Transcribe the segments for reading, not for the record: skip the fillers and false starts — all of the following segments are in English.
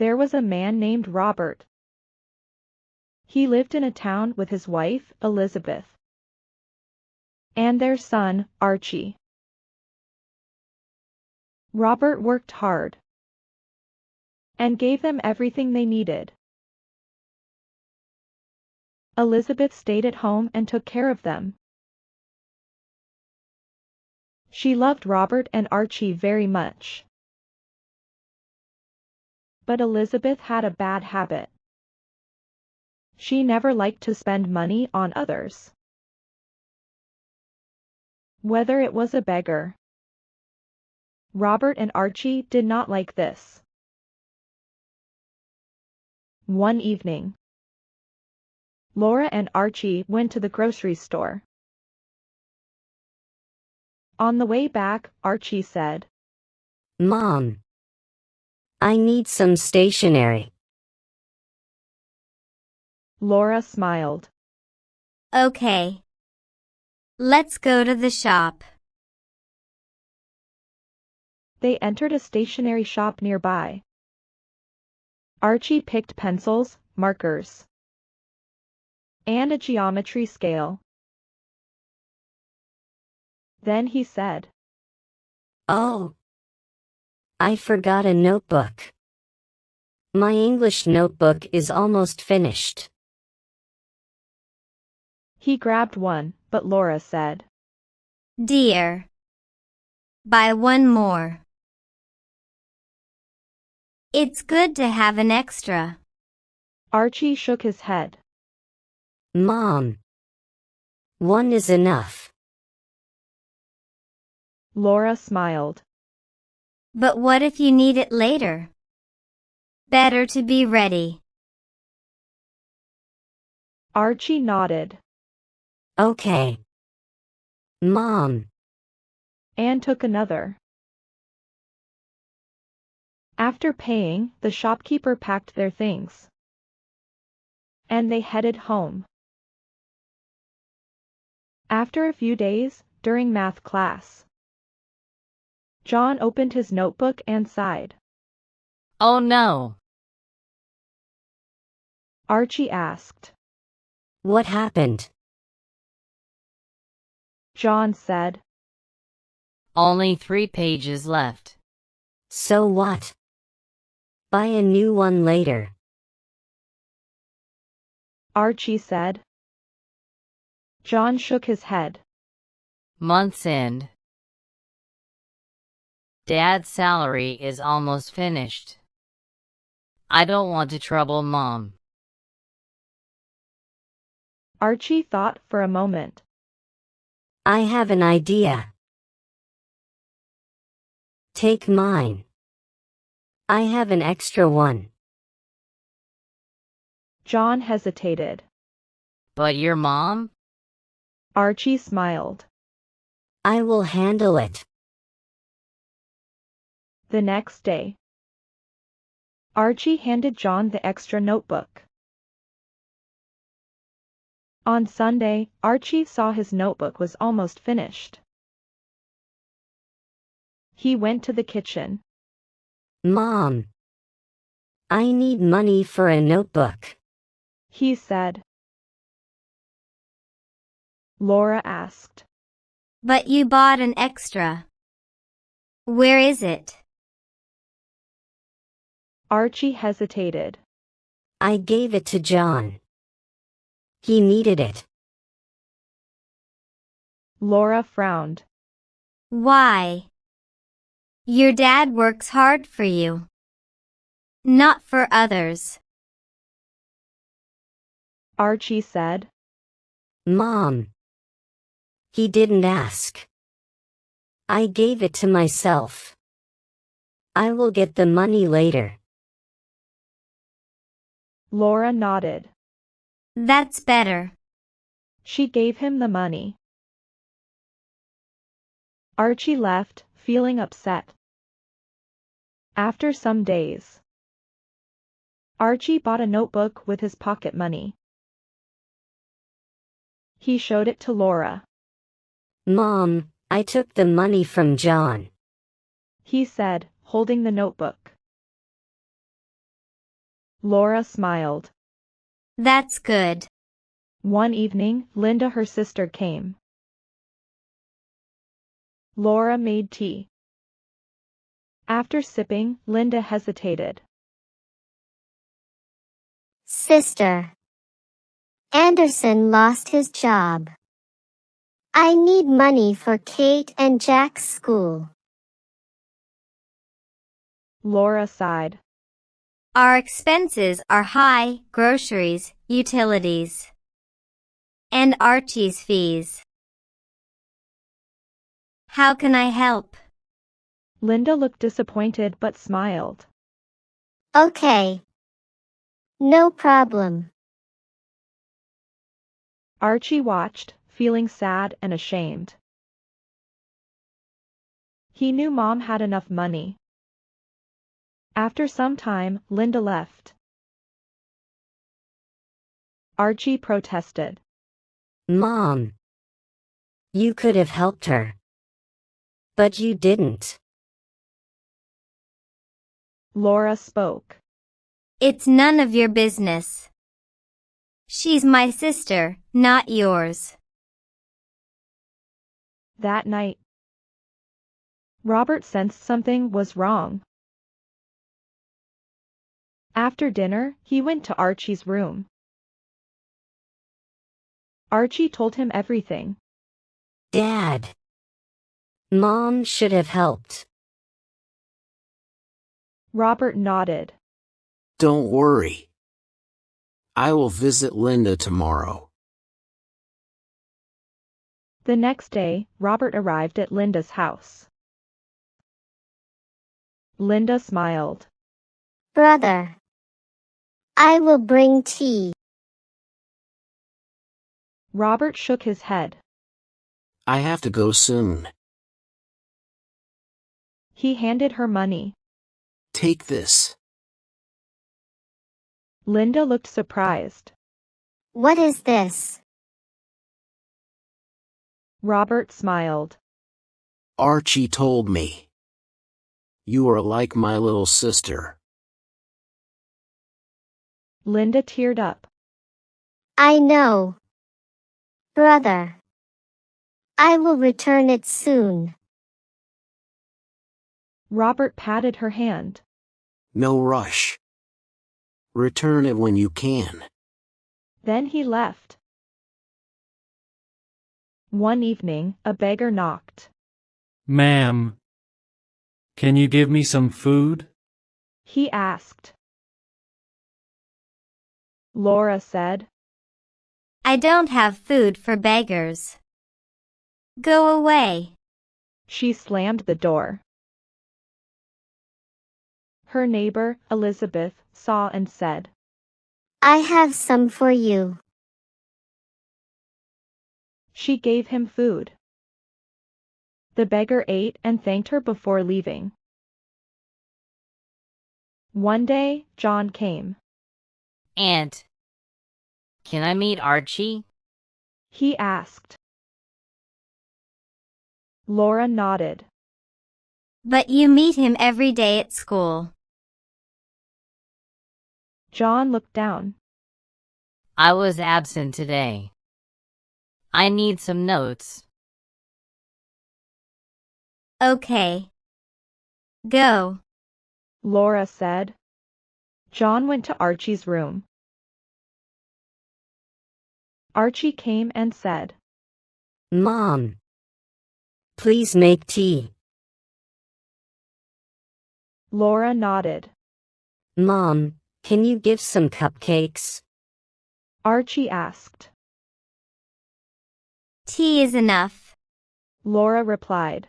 There was a man named Robert. He lived in a town with his wife, Elizabeth, and their son, Archie. Robert worked hard and gave them everything they needed. Elizabeth stayed at home and took care of them. She loved Robert and Archie very much. But Elizabeth had a bad habit. She never liked to spend money on others, whether it was a beggar. Robert and Archie did not like this. One evening, Laura and Archie went to the grocery store. On the way back, Archie said, "Mom, I need some stationery." Laura smiled. Okay. Let's go to the shop. They entered a stationery shop nearby. Archie picked pencils, markers, and a geometry scale. Then he said, "Oh, I forgot a notebook. My English notebook is almost finished." He grabbed one, but Laura said, Dear, buy one more. It's good to have an extra. Archie shook his head. "Mom, one is enough." Laura smiled. But what if you need it later? Better to be ready. Archie nodded. "Okay, Mom." And took another. After paying, the shopkeeper packed their things, and they headed home. After a few days, during math class, John opened his notebook and sighed. Oh no! Archie asked. "What happened?" John said, Only 3 pages left. "So what? Buy a new one later." Archie said. John shook his head. Month's end. Dad's salary is almost finished. I don't want to trouble Mom. Archie thought for a moment. "I have an idea. Take mine. I have an extra one." John hesitated. But your mom? Archie smiled. "I will handle it." The next day, Archie handed John the extra notebook. On Sunday, Archie saw his notebook was almost finished. He went to the kitchen. "Mom, I need money for a notebook." He said. Laura asked. But you bought an extra. Where is it? Archie hesitated. "I gave it to John. He needed it." Laura frowned. Why? Your dad works hard for you. Not for others. Archie said. "Mom, he didn't ask. I gave it to myself. I will get the money later." Laura nodded. That's better. She gave him the money. Archie left, feeling upset. After some days, Archie bought a notebook with his pocket money. He showed it to Laura. "Mom, I took the money from John," he said, holding the notebook. Laura smiled. That's good. One evening, Linda, her sister, came. Laura made tea. After sipping, Linda hesitated. Sister. Anderson lost his job. I need money for Kate and Jack's school. Laura sighed. Our expenses are high: groceries, utilities, and Archie's fees. How can I help? Linda looked disappointed but smiled. Okay. No problem. Archie watched, feeling sad and ashamed. He knew Mom had enough money. After some time, Linda left. Archie protested. Mom. You could have helped her. But you didn't. Laura spoke. It's none of your business. She's my sister, not yours. That night, Robert sensed something was wrong. After dinner, he went to Archie's room. Archie told him everything. Dad. Mom should have helped. Robert nodded. Don't worry. I will visit Linda tomorrow. The next day, Robert arrived at Linda's house. Linda smiled. Brother. I will bring tea. Robert shook his head. I have to go soon. He handed her money. Take this. Linda looked surprised. What is this? Robert smiled. Archie told me. You are like my little sister. Linda teared up. I know. Brother. I will return it soon. Robert patted her hand. No rush. Return it when you can. Then he left. One evening, a beggar knocked. Ma'am, can you give me some food? He asked. Laura said. I don't have food for beggars. Go away. She slammed the door. Her neighbor, Elizabeth, saw and said, I have some for you. She gave him food. The beggar ate and thanked her before leaving. One day, John came. Aunt, can I meet Archie? He asked. Laura nodded. But you meet him every day at school. John looked down. I was absent today. I need some notes. Okay. Go. Laura said. John went to Archie's room. Archie came and said, Mom. Please make tea. Laura nodded. Mom, can you give some cupcakes? Archie asked. Tea is enough. Laura replied.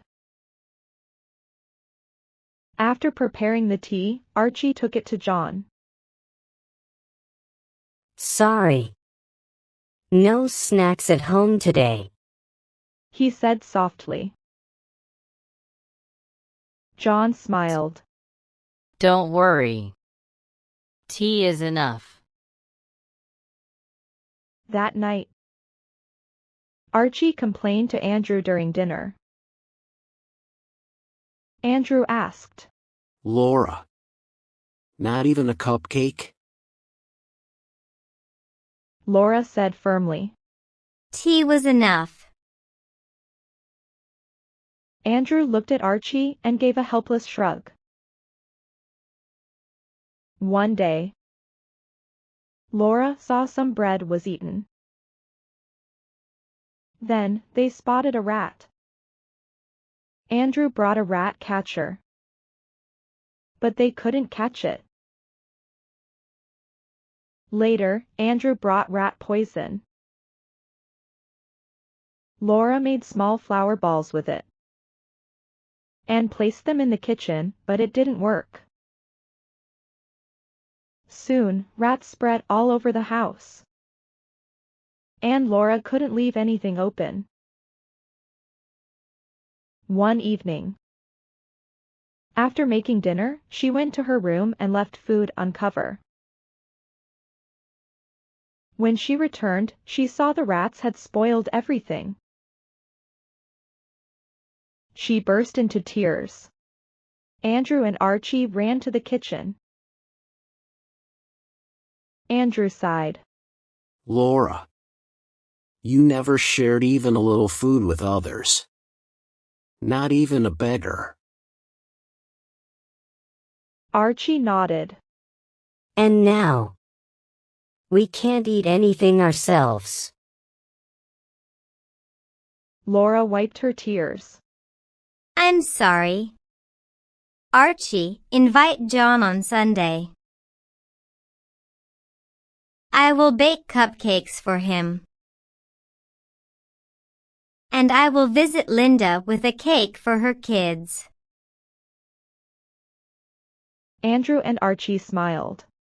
After preparing the tea, Archie took it to John. Sorry. No snacks at home today. He said softly. John smiled. Don't worry. Tea is enough. That night, Archie complained to Andrew during dinner. Andrew asked, Laura. Not even a cupcake? Laura said firmly. Tea was enough. Andrew looked at Archie and gave a helpless shrug. One day, Laura saw some bread was eaten. Then, they spotted a rat. Andrew brought a rat catcher. But they couldn't catch it. Later, Andrew brought rat poison. Laura made small flour balls with it and placed them in the kitchen, but it didn't work. Soon, rats spread all over the house, and Laura couldn't leave anything open. One evening, after making dinner, she went to her room and left food uncovered. When she returned, she saw the rats had spoiled everything. She burst into tears. Andrew and Archie ran to the kitchen. Andrew sighed. Laura, you never shared even a little food with others. Not even a beggar. Archie nodded. And now, we can't eat anything ourselves. Laura wiped her tears. I'm sorry. Archie, invite John on Sunday. I will bake cupcakes for him. And I will visit Linda with a cake for her kids. Andrew and Archie smiled.